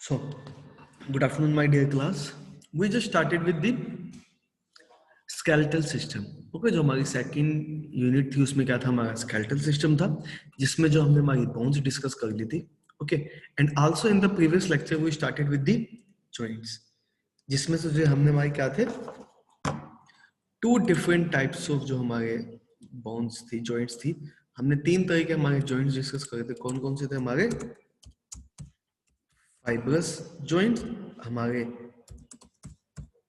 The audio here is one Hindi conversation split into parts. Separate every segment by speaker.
Speaker 1: So, good afternoon, my dear class. We just started with the skeletal system. Okay जो हमारी सेकंड यूनिट थी उसमें क्या था, हमारा skeletal system था जिसमें जो हमने हमारी bones डिस्कस कर ली थी. Okay and also in the previous lecture we started with the joints, जिसमें से जो हमने हमारे क्या थे, टू डिफरेंट टाइप्स ऑफ जो हमारे bones थी, joints थी. हमने तीन तरह के हमारे joints डिस्कस करे थे. कौन कौन से थे हमारे? फाइब्रस जॉइंट्स, हमारे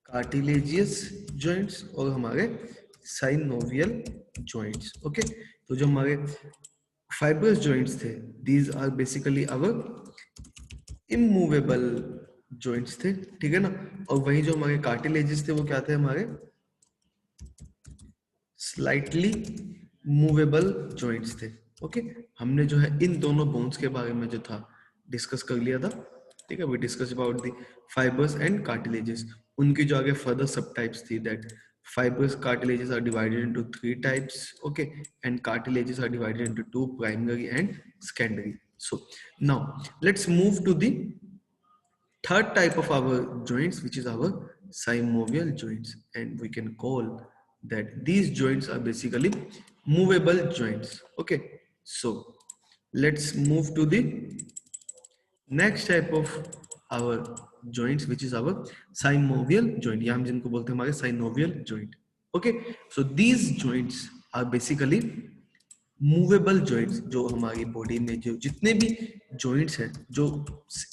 Speaker 1: कार्टिलेजियस जॉइंट्स और हमारे साइनोवियल जॉइंट्स. ओके, तो जो हमारे फाइब्रस जॉइंट्स थे, these are basically our immovable joints थे, ठीक है ना. और वही जो हमारे कार्टिलेजियस थे वो क्या थे, हमारे स्लाइटली मूवेबल जॉइंट्स थे. ओके, हमने जो है इन दोनों बोन्स के बारे में जो था डिस्कस कर लिया था. ठीक है, we discuss about the fibres and cartilages. उनकी जो आगे फर्दर सब टाइप्स थी, that fibrous cartilages are divided into three types, okay, and cartilages are divided into two, primary and secondary. So now let's move to the third type of our joints, which is our synovial joints, and we can call that these joints are basically movable joints. Okay, so let's move to the next type of our joints, which is our synovial joint, या हम जिनको बोलते हैं हमारे synovial joint. Okay, so these joints are basically movable joints. जो हमारी बॉडी में जो जितने भी जॉइंट्स हैं जो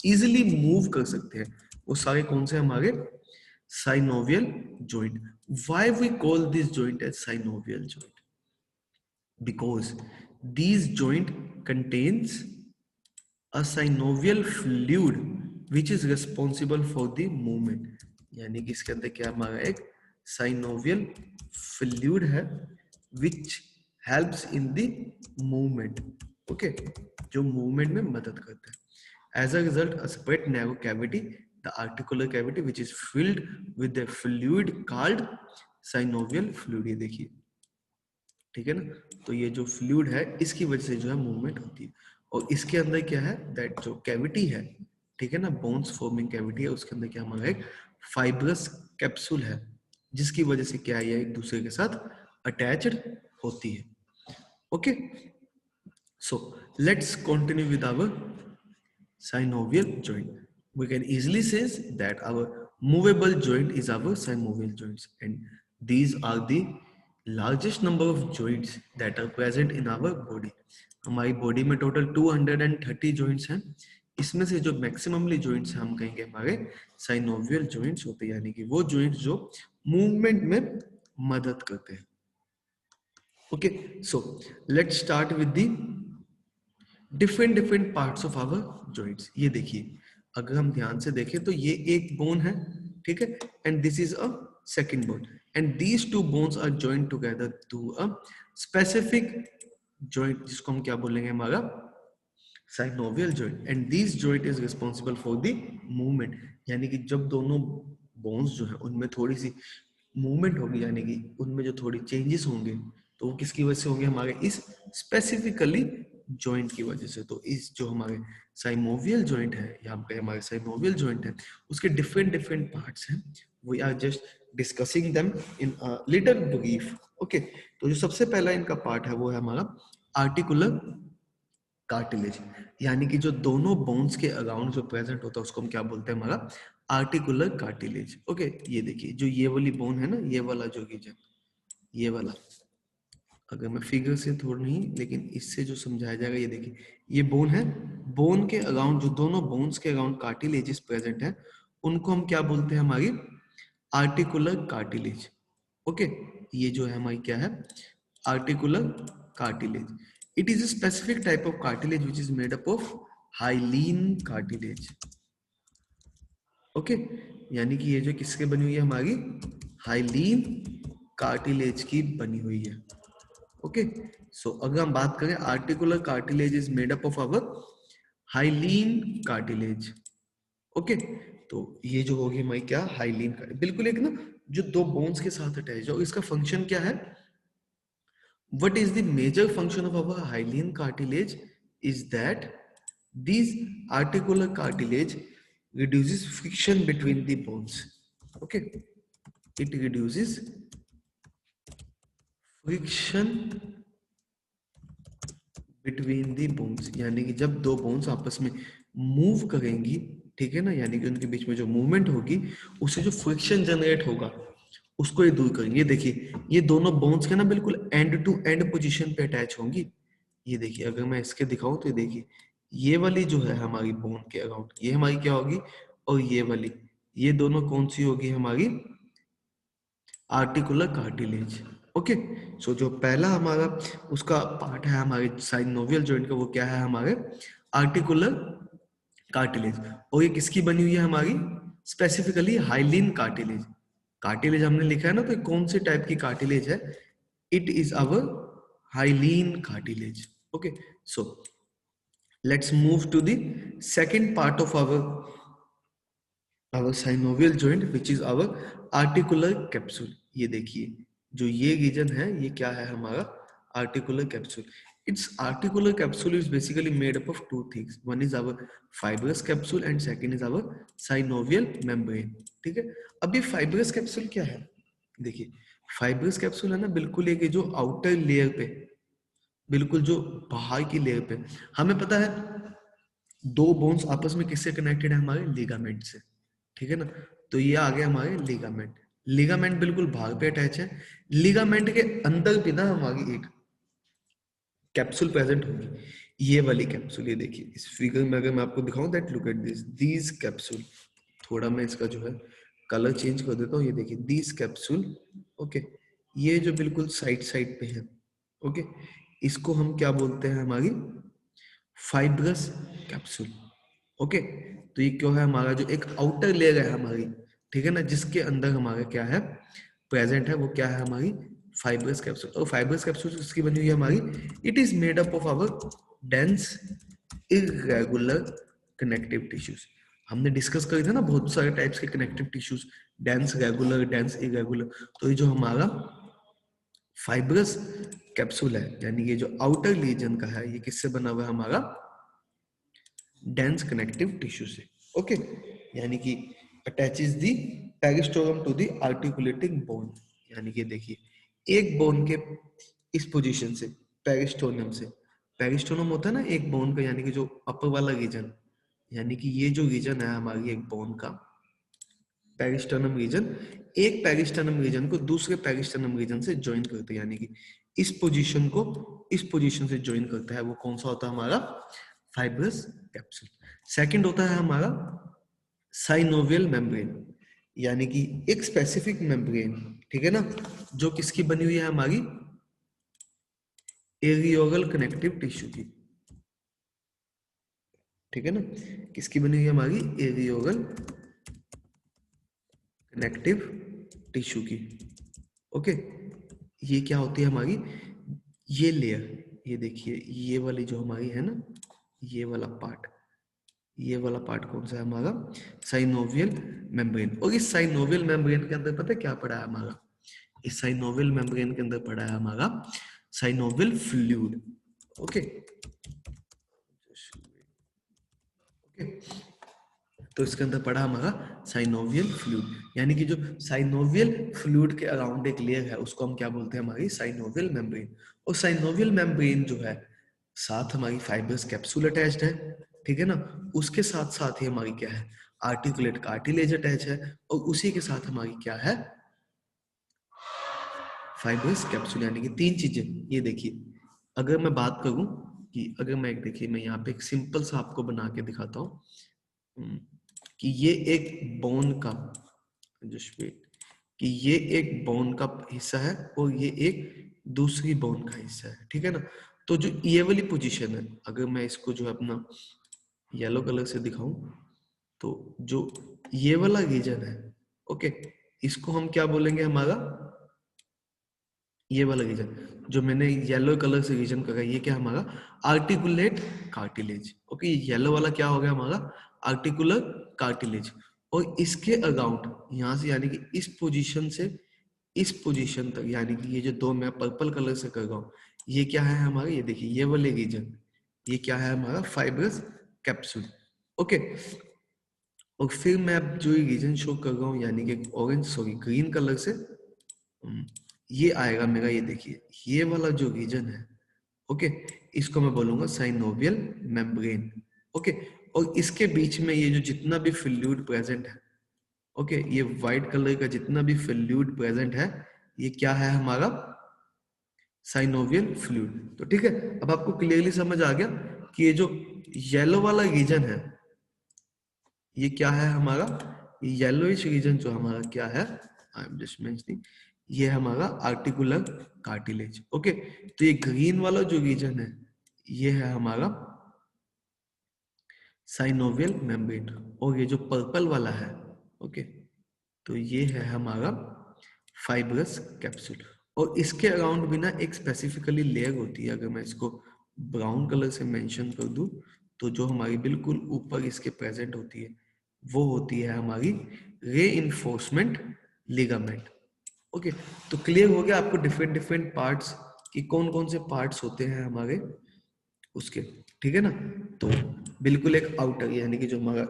Speaker 1: इजीली मूव कर सकते हैं, वो सारे कौन से हमारे synovial joint. Why we call this joint as synovial joint? Because this joint contains a synovial fluid which is responsible for the movement. यानी कि इसके अंदर क्या हमारा एक synovial fluid है which helps in the movement. Okay, जो movement में मदद करता है. As a result, a separate narrow cavity, the articular cavity, which is filled with the fluid called synovial fluid. ये देखिए, ठीक है ना. तो ये जो फ्लूइड है इसकी वजह से जो है मूवमेंट होती है. और इसके अंदर क्या है, दैट जो कैविटी है, ठीक है ना, बोन्स फॉर्मिंग कैविटी है, उसके अंदर क्या हमारा एक फाइब्रस कैप्सूल है जिसकी वजह से क्या है, ये एक दूसरे के साथ अटैच्ड होती है. Okay, so let's continue with our synovial joint. We can easily say that our movable joint is our synovial joints, and these are the largest number of joints that are present in our body. हमारी बॉडी में टोटल 230 joints हैं. इसमें से जो मैक्सिममली joints हैं हम कहेंगे हमारे synovial joints होते हैं, यानी कि वो joints जो मूवमेंट में मदद करते हैं. Okay, so let's start with the different parts of our joints. ये देखिए, अगर हम ध्यान से देखें तो ये एक बोन है, ठीक है, and this is a second bone, and these two bones are joined together to a specific joint जिसको हम क्या बोलेंगे, हमारा synovial joint. And this joint is responsible for the movement. यानी कि जब दोनों बोन्स जो है उनमें थोड़ी सी मूवमेंट होगी, यानी कि उनमें जो थोड़ी चेंजेस होंगे, तो वो किसकी वजह से होंगे, हमारे इस स्पेसिफिकली जॉइंट की वजह से. तो इस जो हमारे साइनोवियल जॉइंट है, यहाँ पे हमारे साइनोवियल जॉइंट है, उसके डिफरेंट पार्ट्स हैं. We are just discussing them in little brief. Okay, तो जो सबसे पहला इनका पार्ट है वो है हमारा आर्टिकुलर कार्टिलेज. यानी कि जो दोनों बोन्स के अराउंड जो प्रेजेंट होता है उसको हम क्या बोलते हैं, हमारा आर्टिकुलर कार्टिलेज. ओके, ये देखिए, जो ये वाली बोन है ना, ये वाला जो रीजन, ये वाला, अगर मैं फिगर से थोड़ा नहीं लेकिन इससे जो समझाया जाएगा, ये देखिए, ये बोन है. बोन के अराउंड जो दोनों बोन्स के अराउंड कार्टिलेजेस प्रेजेंट है, उनको हम क्या बोलते हैं, हमारी आर्टिकुलर कार्टिलेज. ओके, ये जो है हमारी क्या है, articular cartilage. It is a specific type of cartilage which is made up of hyaline cartilage. Okay, यानी कि ये जो किसके बनी हुई है, हमारी हाइलीन कार्टिलेज की बनी हुई है. ओके, सो अगर हम बात करें, articular cartilage is made up of our hyaline cartilage. Okay, तो ये जो होगी हमारी क्या, हाइलीन कार्टिलेज, बिल्कुल एक ना जो दो बोन्स के साथ अटैच है. और इसका फंक्शन क्या है, what is the major function of our hyaline cartilage is that these articular cartilage reduces friction between the bones. Okay, it reduces friction between the bones, यानी कि जब दो बोन्स आपस में मूव करेंगी, ठीक है ना, यानी कि उनके बीच में जो मूवमेंट होगी उससे जो फ्रिक्शन जनरेट होगा उसको ये दूर करेंगे। ये देखिए ये दोनों बोन्स के ना बिल्कुल एंड टू एंड पोजीशन पे अटैच होंगी। ये देखिए अगर मैं इसके दिखाऊं तो ये देखिए ये वाली जो है हमारी बोन के अराउंड ये हमारी क्या होगी, और ये वाली, ये दोनों कौन सी होगी हमारी आर्टिकुलर कार्टिलेज। ओके, सो जो पहला हमारा उसका पार्ट है हमारे साइनोवियल जॉइंट का वो क्या है हमारे आर्टिकुलर कार्टिलेज, और ये किसकी बनी हुई है हमारी स्पेसिफिकली हाइलिन कार्टिलेज। कार्टिलेज हमने लिखा है ना, तो कौन से टाइप की कार्टिलेज है, it is our hyaline cartilage. Okay, so let's move to the second part of our synovial joint which is our articular capsule। ये देखिए जो ये रीजन है ये क्या है हमारा articular capsule। its articular capsule is basically made up of two things, one is our fibrous capsule and second is our synovial membrane। ठीक है, अब ये fibrous capsule क्या है, देखिए fibrous capsule है ना बिल्कुल एक जो आउटर लेयर पे, बिल्कुल जो बाहर की लेयर पे, हमें पता है दो बोन्स आपस में किससे कनेक्टेड है हमारे लिगामेंट से, ठीक है ना, तो ये आ गया हमारे लिगामेंट। लिगामेंट बिल्कुल भाग पे अटैच है, लिगामेंट के अंदर भी ना हमारी एक कैप्सूल प्रेजेंट होगी, ये वाली कैप्सूल। ये देखिए इस फिगर में अगर मैं आपको दिखाऊं that look at this these capsule, थोड़ा मैं इसका जो है कलर चेंज कर देता हूँ। ये देखिए दीज कैप्सूल, ओके, ये जो बिल्कुल साइड साइड पे है, ओके, इसको हम क्या बोलते हैं हमारी फाइब्रस कैप्सूल। ओके, तो ये क्यों है हमारा जो एक आउटर लेयर है हमारी, ठीक है ना, जिसके अंदर हमारा क्या है प्रेजेंट है, वो क्या है हमारी फाइब्रस कैप्सूल। और फाइब्रस कैप्सूल किसकी बनी हुई है हमारी, it is made up of our dense irregular connective tissues. हमने डिस्कस करे थे ना बहुत सारे टाइप्स के connective tissues, dense regular dense irregular, तो ये जो हमारा फाइब्रस कैप्सूल है यानी ये जो आउटर रीजन का है ये किससे बना हुआ है हमारा डेंस कनेक्टिव टिश्यू से। ओके, यानी कि attaches the periosteum to the articulating bone, यानी कि देखिए एक बोन के इस पोजीशन से पेरिस्टोनियम से, पेरिस्टोनियम होता है ना एक बोन का यानी कि जो अपर वाला रीजन, यानी कि ये जो रीजन है हमारी एक बोन का पेरिस्टर्नम रीजन, एक पेरिस्टर्नम रीजन को दूसरे पेरिस्टर्नम रीजन से ज्वाइन करते हैं, यानी कि इस पोजीशन को इस पोजीशन से ज्वाइन करता है, वो कौन सा होता है हमारा फाइब्रस कैप्सूल। सेकंड होता है हमारा साइनोवियल मेम्ब्रेन, यानी कि एक स्पेसिफिक मेम्ब्रेन, ठीक है ना, जो किसकी बनी हुई है हमारी एरियोगल कनेक्टिव टिश्यू की, ठीक है ना, किसकी बनी हुई है हमारी एरियोगल कनेक्टिव टिश्यू की। ओके, ये क्या होती है हमारी ये लेयर, ये देखिए ये वाली जो हमारी है ना ये वाला पार्ट, ये वाला पार्ट कौन सा है हमारा साइनोवियल मेम्ब्रेन। और इस साइनोवियल मेम्ब्रेन के अंदर पता है क्या पड़ा है हमारा, इस साइनोवियल मेम्ब्रेन के अंदर पड़ा है हमारा साइनोवियल फ्लूइड। ओके, ओके, तो इसके अंदर पड़ा हमारा साइनोवियल फ्लूइड, यानी कि जो साइनोवियल फ्लूइड के अराउंड एक लेयर है उसको हम क्या बोलते हैं हमारी साइनोवियल मेम्ब्रेन। और साइनोवियल मेम्ब्रेन जो है साथ हमारी फाइब्रस कैप्सूल अटैच्ड है, ठीक है ना, उसके साथ साथ ही हमारी क्या है आर्टिकुलेट कार्टिलेज अटैच है, और उसी के साथ हमारी क्या है फाइब्रस कैप्सूल, यानी कि तीन चीजें। ये देखिए अगर मैं बात करूं कि अगर मैं देखिए मैं यहाँ पे एक सिंपल सा आपको बना के दिखाता हूँ कि ये एक बोन का जस्ट वेट, कि ये एक बोन का हिस्सा है और ये एक दूसरी बोन का हिस्सा है, ठीक है ना, तो जो ये वाली पोजीशन है अगर मैं इसको जो है अपना येलो कलर से दिखाऊं तो जो ये वाला रीजन है, ओके, इसको हम क्या बोलेंगे हमारा ये वाला रीजन जो मैंने येलो कलर से रीजन करा ये क्या हमारा आर्टिकुलेट कार्टिलेज। ओके, येलो वाला क्या हो गया हमारा आर्टिकुलर कार्टिलेज, और इसके अराउंड यहां से यानी कि इस पोजीशन से इस पोजीशन तक, यानी कि ये जो दो मैं पर्पल कलर से कर रहा हूं ये क्या है हमारा, ये देखिए ये वाले रीजन ये क्या है हमारा फाइब्रस कैप्सूल। ओके, और फिर मैं अब जो ये रीजन शो कर रहा हूँ यानी कि ऑरेंज सॉरी ग्रीन कलर से ये आएगा मेरा, ये देखिए ये वाला जो रीजन है, ओके, इसको मैं बोलूंगा साइनोवियल मेम्ब्रेन, ओके। और इसके बीच में ये जो जितना भी फ्लूइड प्रेजेंट है, ओके, ये व्हाइट कलर का जितना भी फ्लूइड प्रेजेंट है, ये क्या है हमारा साइनोवियल फ्लूइड। तो ठीक है, अब आपको क्लियरली समझ आ गया कि ये जो येलो वाला रीजन है ये क्या है हमारा, येलोइश रीजन जो हमारा क्या है, आई एम जस्ट मेंशनिंग, ये हमारा आर्टिकुलर कार्टिलेज, ओके। तो ये ग्रीन वाला जो रीजन है ये है हमारा साइनोवियल मेम्ब्रेन, और ये जो पर्पल वाला है, ओके, तो ये है हमारा फाइब्रस कैप्सूल। और इसके अराउंड भी ना एक स्पेसिफिकली लेयर होती है, अगर मैं इसको ब्राउन कलर से मेंशन कर दूं तो जो हमारी बिल्कुल ऊपर इसके प्रेजेंट होती है वो होती है हमारी रे लिगामेंट, ओके। तो क्लियर हो गया आपको डिफरेंट डिफरेंट पार्ट्स कि कौन कौन से पार्ट्स होते हैं हमारे उसके, ठीक है ना। तो बिल्कुल एक आउटर यानी कि जो हमारा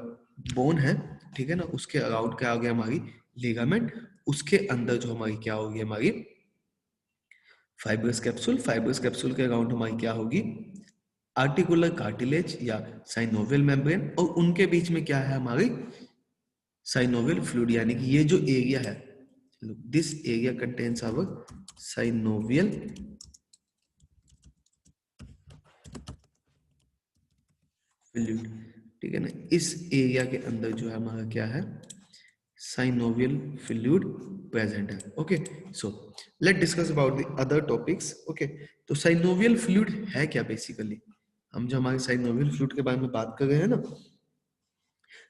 Speaker 1: बोन है, ठीक है ना, उसके अराउंड क्या हो गया हमारी लिगामेंट, उसके अंदर जो हमारी क्या होगी हमारी फाइब्रस कैप्सूल के अराउंड हमारी क्या होगी आर्टिकुलर कार्टिलेज या साइनोवियल मेम्ब्रेन, और उनके बीच में क्या है हमारी साइनोवियल फ्लूइड, यानी कि ये जो एरिया है, this area contains our synovial fluid, ठीक है ना। इस एरिया के अंदर जो है हमारा क्या है साइनोवियल फ्लूइड प्रेजेंट है, okay. So let discuss about the other topics, okay. तो साइनोवियल फ्लूइड है क्या बेसिकली, हम जो हमारे साइनोवियल फ्लूइड के बारे में बात कर रहे हैं ना,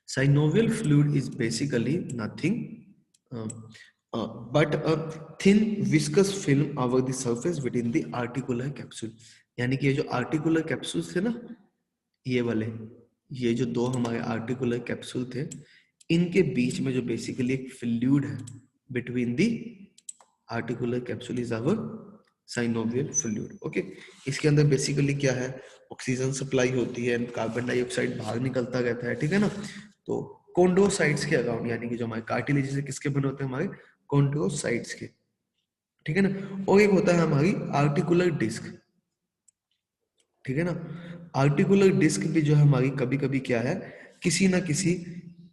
Speaker 1: synovial fluid is basically nothing but a thin viscous film over the surface within the articular capsule। यानी कि ये जो आर्टिकुलर कैप्सूल थे ना, ये वाले, ये जो दो हमारे आर्टिकुलर कैप्सूल थे, इनके बीच में जो बेसिकली एक फ्लूइड है between the articular capsule is our synovial fluid, okay. इसके अंदर बेसिकली क्या है, ऑक्सीजन सप्लाई होती है, कार्बन डाइऑक्साइड बाहर निकलता रहता है, ठीक है ना। तो कॉन्ड्रोसाइट्स के अराउंड यानी कि जो हमारे कार्टिलेज से किसके बने होते हैं हमारे कॉन्ड्रोसाइट्स के, ठीक है ना। और एक होता है हमारी आर्टिकुलर डिस्क, ठीक है ना। आर्टिकुलर डिस्क भी जो है हमारी कभी कभी क्या है किसी ना किसी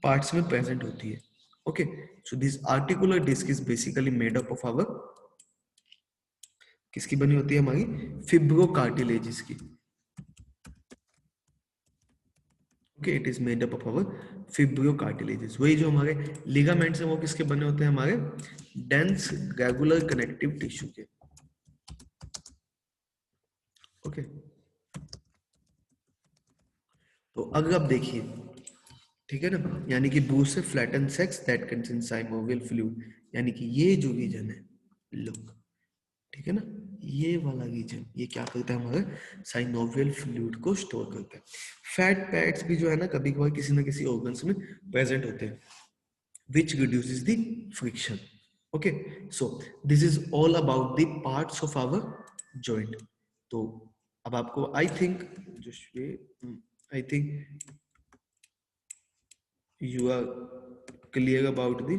Speaker 1: पार्ट्स में प्रेजेंट होती है, okay. So this articular disc is basically made up of our, किसकी बनी होती है हमारी फिब्रोकार्टिलेजिस की, okay. It is made up of our fibrocartilages. वही जो हमारे लिगामेंट्स हैं वो किसके बने होते हैं हमारे डेंस रेगुलर कनेक्टिव टिश्यू के, ओके। तो अगर आप देखिए, ठीक है ना, यानी कि बूस्ट से flatten sex that contain synovial fluid, यानी कि ये जो रीजन है लुक, ठीक है ना, ये वाला रीजन ये क्या करता है हमारे साइनोवियल फ्लूइड को स्टोर करता है। फैट पैड्स भी जो है ना कभी कभार किसी ना किसी ऑर्गन्स में प्रेजेंट होते हैं which reduces the friction, okay। So this is all about the parts of our joint। तो अब आपको I think I think you are clear about the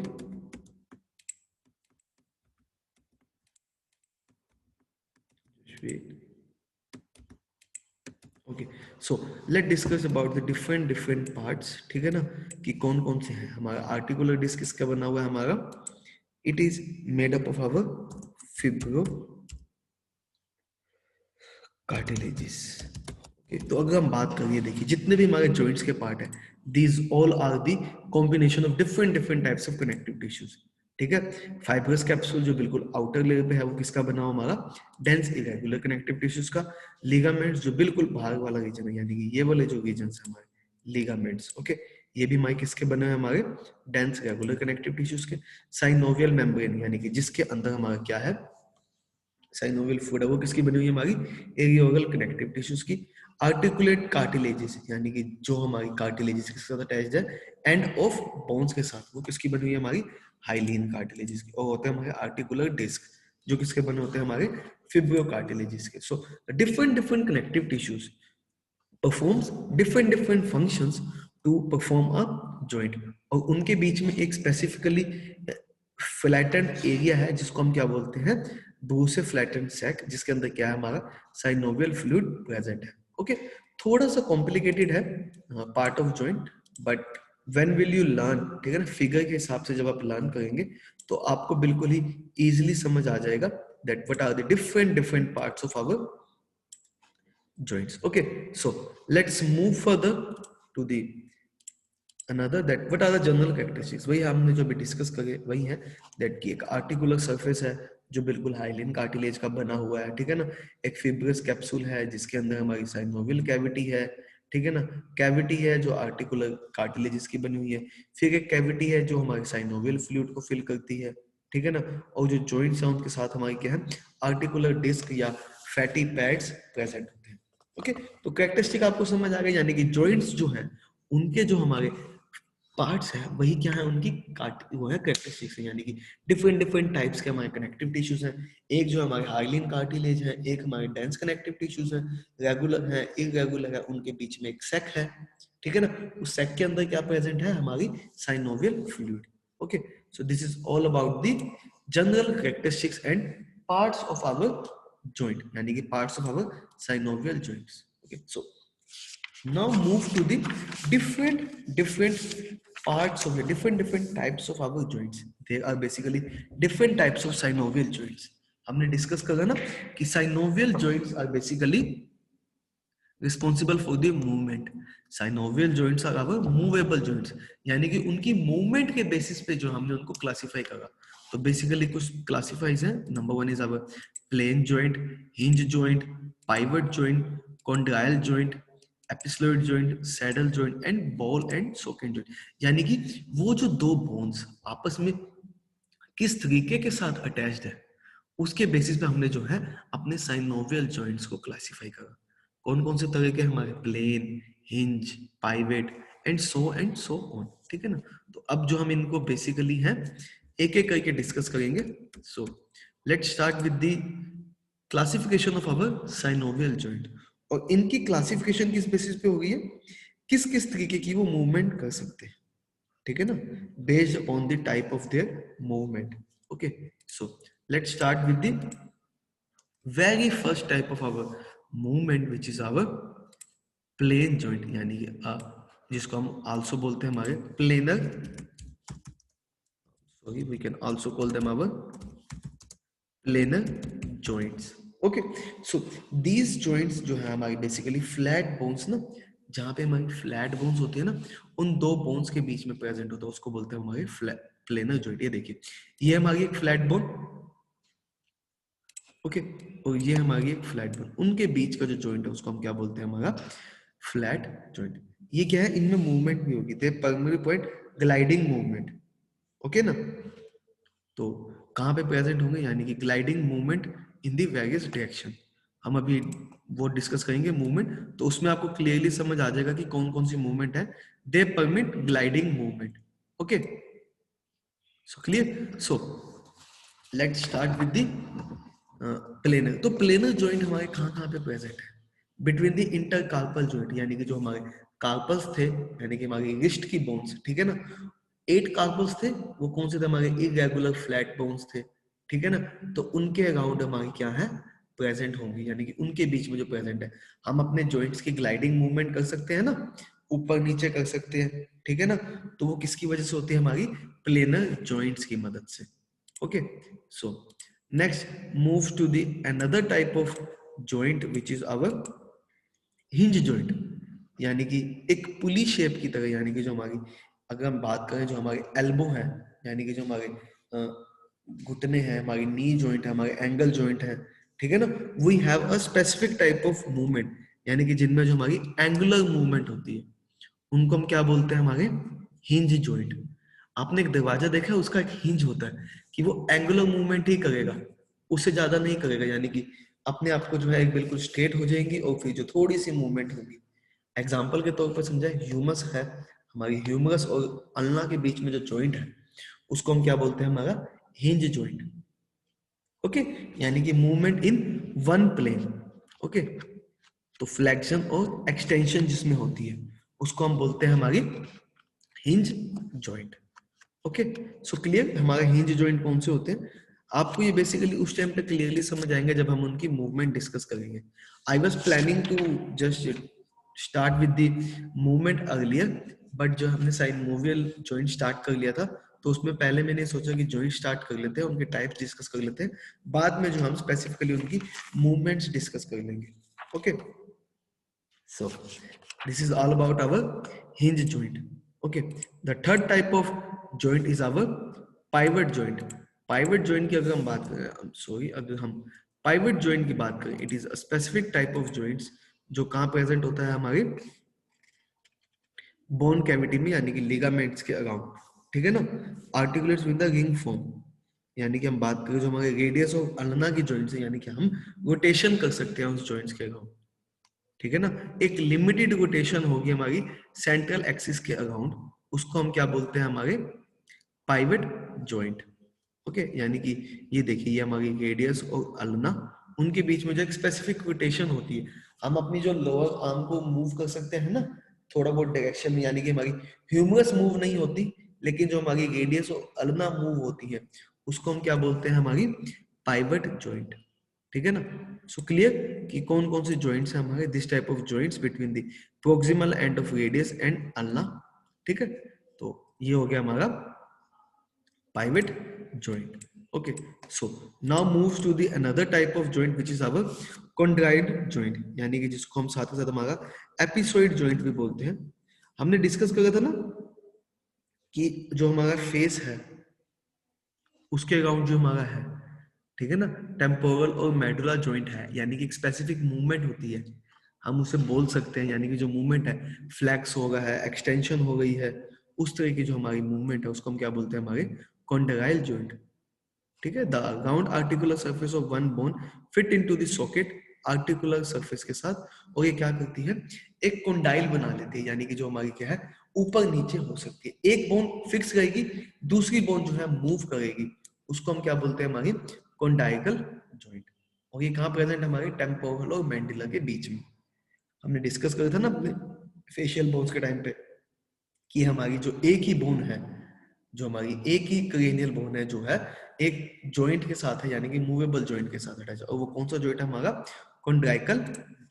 Speaker 1: okay. So let discuss about the different different parts, ठीक है ना, कि कौन कौन से हैं हमारा आर्टिकुलर डिस्क किसका बना हुआ है हमारा, it is made up of our fibrocartilages, तो अगर हम बात करिए देखिए जितने भी हमारे जॉइंट्स के पार्ट है these all are the combination of different different types of connective tissues, ठीक है। फाइब्रस कैप्सूल जो बिल्कुल आउटर लेयर पे है वो किसका बना हुआ हमारा डेंस इरेगुलर कनेक्टिव टिश्यूज का, लिगामेंट्स जो बिल्कुल बाहर वाला रीजन है यानी कि ये वाले जो रीजन है हमारे लिगामेंट्स, ओके, ये भी हमारे किसके बने हैं हमारे डेंस रेगुलर कनेक्टिव टिश्यूज के। साइनोवियल मेम्ब्रेन यानी कि जिसके अंदर हमारा क्या है साइनोवियल फ्लूइड है वो किसकी बनी हुई है हमारी एरियोगल कनेक्टिव टिश्यूज की। आर्टिकुलेट कार्टिलेजेस यानी कि जो हमारी कार्टिलेजेस के साथ अटैच्ड है एंड ऑफ बोन्स के साथ, वो किसकी बनी हुई है हमारी हाइलीन कार्टिलेजेस की। और होते हैं हमारे आर्टिकुलर डिस्क जो किसके बने होते हैं हमारे फिब्रो कार्टिलेजेस के। So different different connective tissues performs different different functions to perform a joint, और उनके बीच में एक स्पेसिफिकली फ्लैटेंड एरिया है जिसको हम क्या बोलते हैं, ब्रूसे फ्लैटेंड सैक, जिसके अंदर क्या है, हमारा साइनोवियल फ्लूइड प्रेजेंट है। ओके, थोड़ा सा कॉम्प्लिकेटेड है part of joint, but when will you learn, ठीक है ना, फिगर के हिसाब से जब आप लर्न करेंगे तो आपको बिल्कुल ही इजीली समझ आ जाएगा that what are the different parts of our joints. Okay, so let's move further to the another, that what are the general characteristics. वही हमने जो अभी डिस्कस करे वही है, that कि एक आर्टिकुलर सरफेस है जो बिल्कुल हाइलिन कार्टिलेज का बना हुआ है, ठीक है ना, एक फिब्रस कैप्सूल है जिसके अंदर हमारी साइनोवियल कैविटी है, ठीक है ना, कैविटी है जो आर्टिकुलर कार्टिलेजेस की बनी हुई है, फिर एक कैविटी है जो हमारी साइनोवियल फ्लूइड को फिल करती है, ठीक है ना, और जो जॉइंट्स हैं उनके साथ हमारी क्या है, आर्टिकुलर डिस्क या फैटी पैड्स प्रेजेंट होते हैं। ओके, तो कैरेक्टरिस्टिक आपको समझ आ गई, यानी कि जॉइंट्स जो हैं उनके जो हमारे पार्ट्स है वही क्या है, उनकी वो है कैरेक्टरिस्टिक्स है, यानी कि डिफरेंट टाइप्स के हमारे कनेक्टिव टिश्यूज हैं, एक जो हमारे हाइलिन कार्टिलेज है, एक हमारे डेंस कनेक्टिव टिश्यूज है, रेगुलर है, इरेगुलर है, उनके बीच में एक सैक है, ठीक है ना, उस सैक के अंदर क्या प्रेजेंट है, हमारी synovial fluid. Okay, so this is all about the general characteristics and parts of our joint, यानी कि parts of our synovial joints. Okay, so now move to the different parts of the different types of our joints. There are basically different types of synovial joints. हमने डिस्कस करा ना कि synovial joints are basically responsible for the movement. Synovial joints are our movable joints, यानी कि उनकी मूवमेंट के बेसिस पे जो हमने उनको क्लासिफाई करा, तो बेसिकली कुछ क्लासिफाइज है। Number 1 is our plane joint, hinge joint, pivot joint, condylar joint, ellipsoid joint, saddle joint and ball and socket joint, यानी कि वो जो दो बोन्स आपस में किस तरीके के साथ अटैच्ड है उसके बेसिस पे हमने जो है अपने साइनोवियल जॉइंट्स को क्लासिफाई करा। कौन कौन से तरह के हमारे plane, hinge, pivot and so on, ठीक है ना। तो अब जो हम इनको बेसिकली हैं एक एक करके डिस्कस करेंगे। So let's start with the classification of our synovial joint. और इनकी क्लासिफिकेशन किस बेसिस पे हो गई है, किस किस तरीके की वो मूवमेंट कर सकते हैं, ठीक है ना, based on the type of their movement. Okay, so let's start with the very first type of our movement which is our plane joint, यानी कि जिसको हम आल्सो बोलते हैं हमारे planar, sorry we can also call them our planar joints. Okay, so these joints जो है हमारी बेसिकली फ्लैट बोन्स ना, जहां पे हमारी फ्लैट बोन्स होती है ना, उन दो बोन्स के बीच में प्रेजेंट होता है, उसको बोलते हैं हमारे प्लेनर जॉइंट। ये देखिए, ये हमारी एक फ्लैट बोन, ओके, और ये हमारी एक फ्लैट बोन, उनके बीच का जो जॉइंट है उसको हम क्या बोलते हैं, हमारा फ्लैट जॉइंट। ये क्या है, इनमें मूवमेंट भी होगी, they primary point gliding movement, okay ना। तो कहाँ पे प्रेजेंट होंगे, यानी कि gliding movement in the various direction. हम अभी वो डिस्कस करेंगे मूवमेंट, तो उसमें आपको क्लियरली समझ आ जाएगा कि कौन कौन सी मूवमेंट है, they permit gliding movement. Okay, so clear. So let's start with the planar. तो प्लेनर जॉइंट हमारे कहाँ कहाँ पे प्रेजेंट है, बिटवीन द इंटरकार्पल जॉइंट, यानी कि जो हमारे कार्पल्स थे, यानी कि हमारी रिस्ट की बोन्स, ठीक है ना, 8 कार्पल्स थे, वो कौन से थे, हमारे इरेगुलर फ्लैट बोन्स थे, ठीक है ना। तो उनके अराउंड हमारी क्या है, प्रेजेंट होंगी, यानी कि उनके बीच में जो प्रेजेंट है, हम अपने जॉइंट्स की ग्लाइडिंग मूवमेंट कर सकते हैं ना, ऊपर नीचे कर सकते हैं, ठीक है ना। तो वो किसकी वजह से होती है, हमारी प्लेनर जॉइंट्स की मदद से। Okay, so next move to the another type of joint which is our hinge joint, यानी कि एक पुली शेप की तरह, यानी कि जो हमारी, अगर हम बात करें जो हमारे एल्बो है, यानी कि जो हमारे घुटने हैं, हमारी नी जॉइंट है, हमारे एंगल जॉइंट है, ठीक है ना, we have a specific type of movement, यानी कि जिनमें जो हमारी एंगुलर मूवमेंट होती है उनको हम क्या बोलते हैं, हमारे हिंज जॉइंट। आपने एक दरवाजा देखा है, उसका एक हिंज होता है कि वो एंगुलर मूवमेंट ही करेगा, उससे ज्यादा नहीं करेगा, यानी कि अपने आप को जो है एक बिल्कुल स्ट्रेट हो जाएंगी और फिर जो थोड़ी सी मूवमेंट होगी। एग्जाम्पल के तौर पर समझाए, ह्यूमस है, हमारी ह्यूमरस और अल्ना के बीच में जो जॉइंट है उसको हम क्या बोलते हैं, हमारा हिंज जॉइंट। ओके, यानी कि movement in one plane. Okay, तो फ्लेक्शन और एक्सटेंशन जिसमें होती है उसको हम बोलते हैं हमारी hinge joint. Okay, so clear, हमारे हिंज जॉइंट कौन से होते हैं, आपको ये बेसिकली उस टाइम पे क्लियरली समझ आएंगे जब हम उनकी मूवमेंट डिस्कस करेंगे। I was planning to just start with the movement earlier, but जो हमने साइनोवियल जॉइंट स्टार्ट कर लिया था, तो उसमें पहले मैंने सोचा कि जॉइंट स्टार्ट कर लेते हैं, उनके टाइप्स डिस्कस कर लेते हैं, बाद में जो हम स्पेसिफिकली उनकी मूवमेंट्स डिस्कस कर लेंगे। Okay, so this is all about our hinge joint. Okay, the third type of joint is our pivot joint. Pivot joint की अगर हम बात करें, सॉरी, अगर हम pivot joint की बात करें, it is a specific type of joints जो कहाँ प्रेजेंट होता है, हमारे बोन कैविटी में, यानी कि लिगामेंट्स के अराउंड, ठीक है ना, articulates with the ring form, यानी कि हम बात करें जो हमारे रेडियस ऑफ अल्ना की जॉइंट्स है, यानी कि हम रोटेशन कर सकते हैं उस जॉइंट्स के अराउंड, ठीक है ना, एक लिमिटेड रोटेशन होगी हमारी सेंट्रल एक्सिस के अराउंड, उसको हम क्या बोलते हैं, हमारे पाइवट जॉइंट। ओके, यानी कि ये देखिए, ये हमारी रेडियस और अल्ना, उनके बीच में जो एक स्पेसिफिक रोटेशन होती है, हम अपनी जो लोअर आर्म को मूव कर सकते हैं ना थोड़ा बहुत डायरेक्शन में, यानी कि हमारी ह्यूमरस मूव नहीं होती, लेकिन जो हमारी रेडियस और अल्ना मूव होती है, उसको हम क्या बोलते हैं, हमारी पाइवट जॉइंट, ठीक है ना। सो क्लियर कि कौन कौन से जॉइंट्स हैं हमारे, this type of joints between the proximal end of radius and ulna, ठीक है। तो ये हो गया हमारा pivot joint. Okay, so now moves to the another type of joint which is our chondroid joint, यानी कि जिसको हम साथ ही साथ हमारा एपिसोइड जॉइंट भी बोलते हैं। हमने डिस्कस किया था ना कि जो हमारा फेस है उसके अराउंड जो हमारा है, ठीक है ना, टेम्पोरल और मेडुला जॉइंट है, यानी कि एक स्पेसिफिक मूवमेंट होती है, हम उसे बोल सकते हैं, यानी कि जो मूवमेंट है, फ्लैक्स हो गया है, एक्सटेंशन हो गई है, उस तरह की जो हमारी मूवमेंट है उसको हम क्या बोलते हैं, हमारे कॉन्डराइल जॉइंट, ठीक है। The round articular surface of one bone fit into the socket articular surface के साथ, और ये क्या करती है, एक कोंडाइल बना लेती है, यानी कि जो हमारी क्या है, ऊपर नीचे हो सकती है, एक बोन फिक्स रहेगी, दूसरी बोन जो है मूव करेगी, उसको हम क्या बोलते हैं, हमारी कोंडाइकल जॉइंट। और ये कहाँ प्रेजेंट है, हमारे टेम्पोरल और मैंडिबुलर के बीच में। हमने डिस्कस करा था ना अपने फेशियल बोन्स के टाइम पे कि हमारी जो एक ही बोन है, जो हमारी एक ही क्रेनियल बोन है, जो है एक जॉइंट के साथ है, यानी कि मूवेबल जॉइंट के साथ अटैच है, और वो कौन सा जॉइंट है, हमारा condylar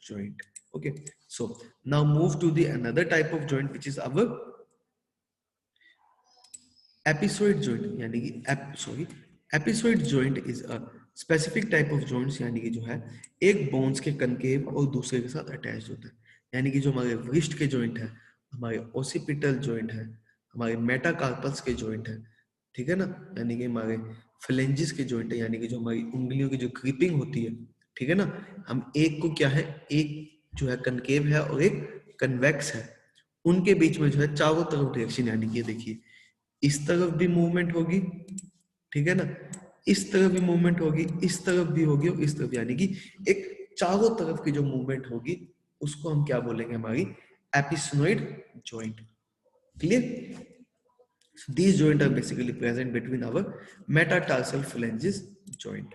Speaker 1: joint. Okay, so now move to the another type of joint which is our ellipsoid joint, यानी कि ellipsoid joint is a specific type of joints, यानी कि जो है एक बोन्स के कनकेव और दूसरे के साथ अटैच होता है, यानी कि जो हमारे रिस्ट के जॉइंट है, हमारे ओसिपिटल जॉइंट है, हमारे मेटाकार्पल्स के जॉइंट है, ठीक है ना, यानी कि हमारे फ्लेंजिस के जॉइंट है, यानी कि जो हमारी उंगलियों की जो ग्रिपिंग होती है, ठीक है ना, हम एक को क्या है, एक जो है कनकेव है और एक कन्वेक्स है, उनके बीच में जो है चारों तरफ डायरेक्शन, यानी कि देखिए इस तरफ भी मूवमेंट होगी, ठीक है ना, इस तरफ भी मूवमेंट होगी, इस तरफ भी होगी और इस तरफ, यानी कि एक चारों तरफ की जो मूवमेंट होगी उसको हम क्या बोलेंगे, हमारी ellipsoid joint. Clear? So these joints are basically present between our metatarsal phalanges joint.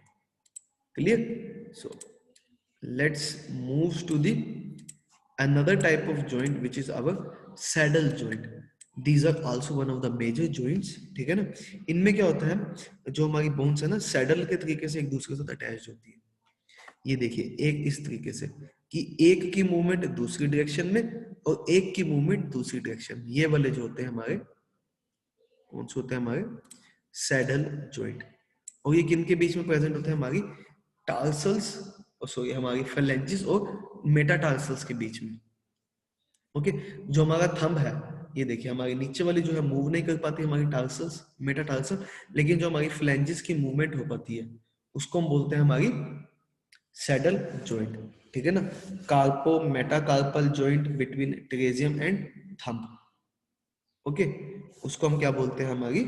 Speaker 1: Clear? So let's move to the another type of joint which is our saddle joint. These are also one of the major joints, ठीक है ना। इनमें क्या होता है, जो हमारी बोन्स है ना, सैडल के तरीके से एक दूसरे के साथ अटैच होती है। ये देखिए, एक इस तरीके से कि एक की मूवमेंट दूसरी डायरेक्शन में और एक की मूवमेंट दूसरी डायरेक्शन में, ये वाले जो होते हैं हमारे, कौन से होते हैं, हमारे सैडल जॉइंट। और ये किन के बीच में प्रेजेंट होते हैं, हमारी टार्सल्स और सॉरी हमारी फेलेंजिस और मेटाटार्सल्स के बीच में। ओके, जो हमारा थंब है, ये देखिए हमारी नीचे वाली जो है मूव नहीं कर पाती हमारी टार्सल्स मेटाटार्सल, लेकिन जो हमारी फ्लेंजिस की मूवमेंट हो पाती है उसको हम बोलते हैं हमारी सैडल जॉइंट, ठीक है ना। Carpometacarpal joint between trapezium and thumb, okay, उसको हम क्या बोलते हैं, हमारी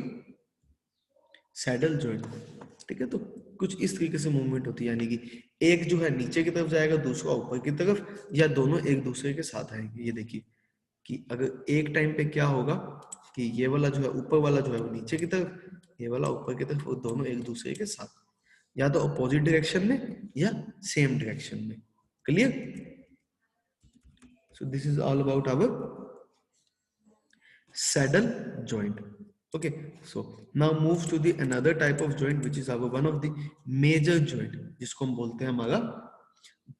Speaker 1: सैडल जॉइंट, ठीक है। तो कुछ इस तरीके से मूवमेंट होती है, यानी कि एक जो है नीचे की तरफ जाएगा, दूसरा ऊपर की तरफ, या दोनों एक दूसरे के साथ आएंगे। ये देखिए कि अगर एक टाइम पे क्या होगा कि ये वाला जो है ऊपर वाला जो है वो नीचे की तरफ, ये वाला ऊपर की तरफ, और दोनों एक दूसरे के साथ, या तो अपोजिट डायरेक्शन में या सेम डायरेक्शन में। Clear? So this is all about our saddle joint. Okay, so now move to the another type of joint which is our one of the major joint जिसको हम बोलते हैं हमारा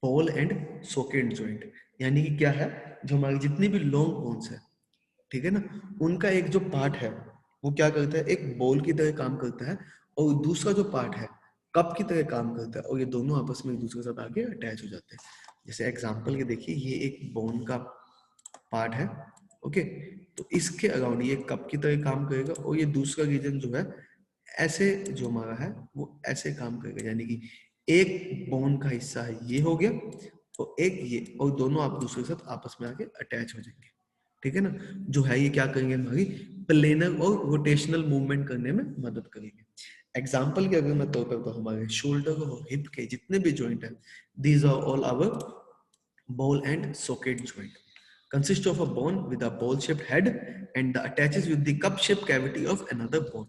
Speaker 1: बॉल एंड सॉकेट जॉइंट। यानी कि क्या है, जो हमारी जितनी भी लॉन्ग बोन्स है, ठीक है ना, उनका एक जो पार्ट है वो क्या करता है, एक बॉल की तरह काम करता है, और दूसरा जो पार्ट है कप की तरह काम करता है, और ये दोनों आपस में एक दूसरे के साथ आके अटैच हो जाते हैं। जैसे एग्जांपल के देखिए, ये एक बोन का पार्ट है, ओके, तो इसके अराउंड ये कप की तरह काम करेगा, और ये दूसरा रीजन जो है ऐसे जो हमारा है वो ऐसे काम करेगा। यानी कि एक बोन का हिस्सा है ये हो गया, और एक ये, और दोनों आप दूसरे के साथ आपस में आके अटैच हो जाएंगे, ठीक है ना। जो है ये क्या करेंगे, हमारी प्लेनर और रोटेशनल मूवमेंट करने में मदद करेंगे। एग्जाम्पल के अगर मैं तौर पर हमारे शोल्डर और हिप के जितने भी जॉइंट है, these are all our ball and socket joint. Consists of a bone with a ball-shaped head and the attaches with the cup-shaped cavity of another bone.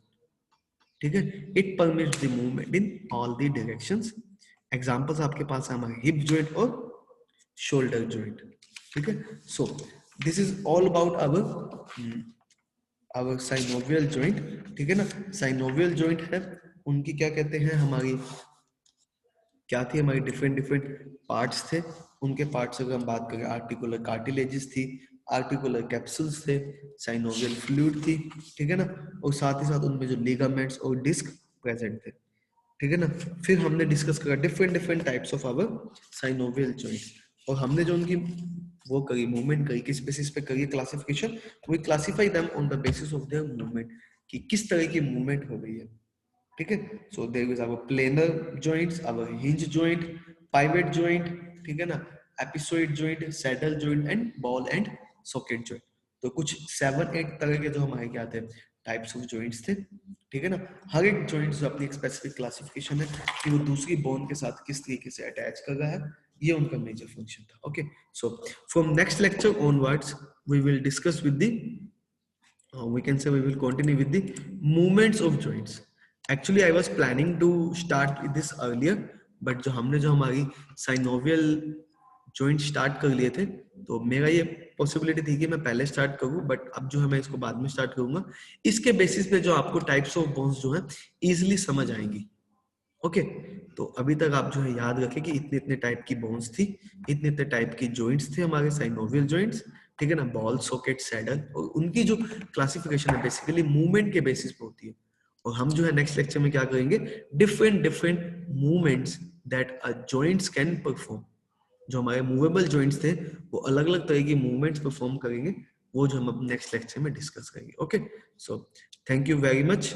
Speaker 1: ठीक है, it permits the movement in all the directions. Examples आपके पास है हमारे hip joint और shoulder joint. ठीक है, so this is all about our synovial joint. ठीक है ना, synovial joint है, उनकी क्या कहते हैं, हमारी क्या थी, हमारी डिफरेंट पार्ट्स थे। उनके पार्ट्स अगर हम बात करें, आर्टिकुलर कार्टिलेजेस थी, आर्टिकुलर कैप्सूल्स थे, साइनोवियल फ्लूइड थी, ठीक है ना, और साथ ही साथ उनमें जो लिगामेंट्स और डिस्क प्रेजेंट थे, ठीक है ना। फिर हमने डिस्कस करा different types of our synovial joints, और हमने जो उनकी वो करी, मूवमेंट करी, किस बेसिस पे करी classification, we classify them on the basis of their movement, कि किस तरह की मूवमेंट हो गई है, ठीक है। So there is our planar joints, our hinge joint, pivot joint, ठीक है ना, ellipsoid joint, saddle joint and ball and socket joint. तो कुछ 7-8 तरह के जो हमारे क्या थे, टाइप्स ऑफ जॉइंट्स थे, ठीक है ना। हर एक जॉइंट अपनी एक स्पेसिफिक क्लासिफिकेशन है कि वो दूसरी बोन के साथ किस तरीके से अटैच कर रहा है, ये उनका मेजर फंक्शन था। Okay, so from next lecture onwards we will discuss with the we can say we will continue with the movements of joints. Actually I was planning to start with this earlier, but जो हमारी synovial joint start कर लिए थे, तो मेरा ये possibility थी कि मैं पहले start करूं, but अब जो है मैं इसको बाद में start करूंगा। इसके basis पे जो आपको types of bones जो है easily समझ आएंगी। ओके, तो अभी तक आप जो है याद रखें कि इतने इतने टाइप की बोन्स थी, इतने इतने टाइप की जॉइंट्स थे हमारे साइनोवियल जॉइंट्स, ठीक है ना, बॉल, सॉकेट, सैडल, और उनकी जो क्लासिफिकेशन है बेसिकली मूवमेंट के बेसिस पे होती है। और हम जो है नेक्स्ट लेक्चर में क्या करेंगे, different movements that a joints can perform. जो हमारे मूवेबल जॉइंट्स थे वो अलग अलग तरह की मूवमेंट्स परफॉर्म करेंगे, वो जो हम अपने नेक्स्ट लेक्चर में डिस्कस करेंगे। Okay, so thank you very much.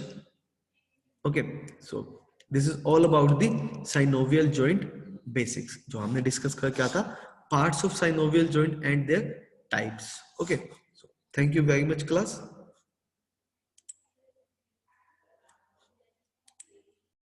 Speaker 1: Okay, so this is all about the synovial joint basics. जो हमने डिस्कस कर क्या था, parts of synovial joint and there types. Okay, so thank you very much class.